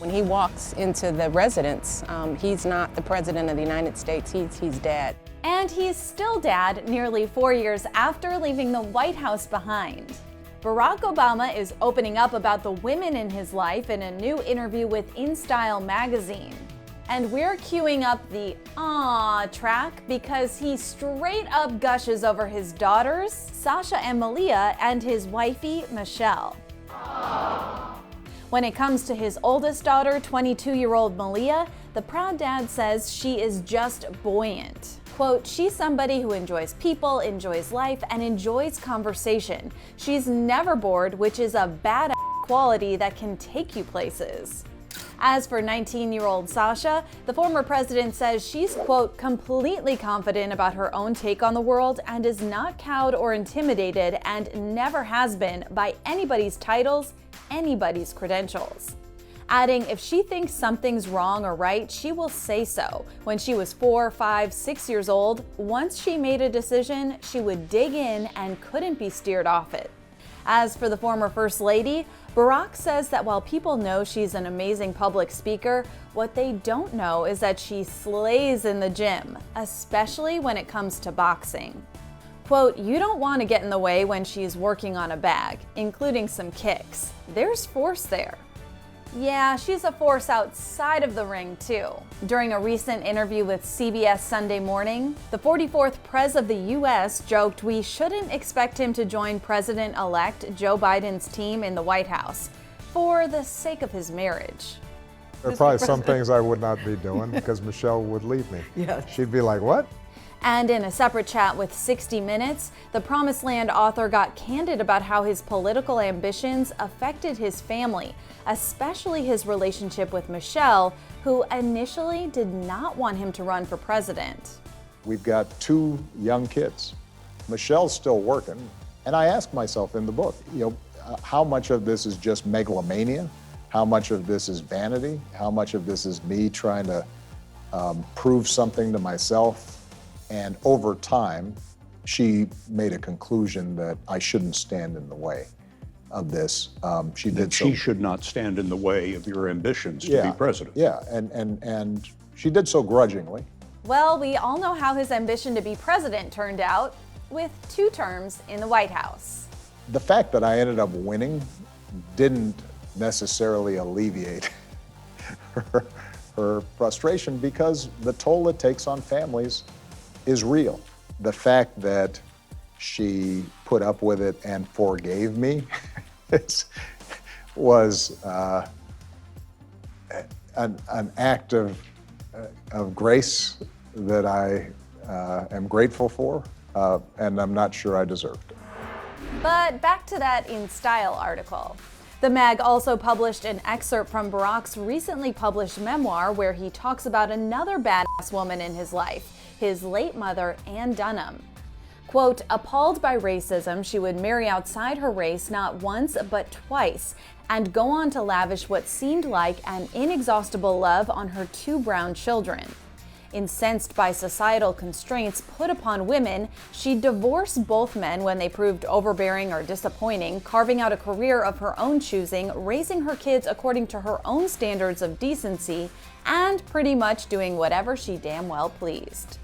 When he walks into the residence, he's not the president of the United States, he's dad. And he's still dad nearly 4 years after leaving the White House behind. Barack Obama is opening up about the women in his life in a new interview with InStyle magazine. And we're queuing up the "Aww" track because he straight up gushes over his daughters, Sasha and Malia, and his wifey, Michelle. When it comes to his oldest daughter, 22-year-old Malia, the proud dad says she is just buoyant. Quote, "She's somebody who enjoys people, enjoys life, and enjoys conversation. She's never bored, which is a badass quality that can take you places." As for 19-year-old Sasha, the former president says she's, quote, "completely confident about her own take on the world and is not cowed or intimidated and never has been by anybody's titles, anybody's credentials." Adding, if she thinks something's wrong or right, she will say so. When she was 4, 5, 6 years old, once she made a decision, she would dig in and couldn't be steered off it. As for the former First Lady, Barack says that while people know she's an amazing public speaker, what they don't know is that she slays in the gym, especially when it comes to boxing. Quote, "You don't want to get in the way when she's working on a bag, including some kicks. There's force there." Yeah, she's a force outside of the ring, too. During a recent interview with CBS Sunday Morning, the 44th Pres of the U.S. joked we shouldn't expect him to join President-elect Joe Biden's team in the White House for the sake of his marriage. There are probably some things I would not be doing because Michelle would leave me. Yes. She'd be like, "What?" And in a separate chat with 60 Minutes, the Promised Land author got candid about how his political ambitions affected his family, especially his relationship with Michelle, who initially did not want him to run for president. We've got 2 young kids. Michelle's still working, and I ask myself in the book, how much of this is just megalomania? How much of this is vanity? How much of this is me trying to prove something to myself? And over time, she made a conclusion that I shouldn't stand in the way of this. She should not stand in the way of your ambitions to be president. Yeah, and she did so grudgingly. Well, we all know how his ambition to be president turned out, with 2 terms in the White House. The fact that I ended up winning didn't necessarily alleviate her frustration, because the toll it takes on families is real. The fact that she put up with it and forgave me was an act of grace that I am grateful for, and I'm not sure I deserved it. But back to that InStyle article. The mag also published an excerpt from Barack's recently published memoir where he talks about another badass woman in his life, his late mother, Ann Dunham. Quote, "Appalled by racism, she would marry outside her race not once but twice and go on to lavish what seemed like an inexhaustible love on her 2 brown children. Incensed by societal constraints put upon women, she divorced both men when they proved overbearing or disappointing, carving out a career of her own choosing, raising her kids according to her own standards of decency, and pretty much doing whatever she damn well pleased."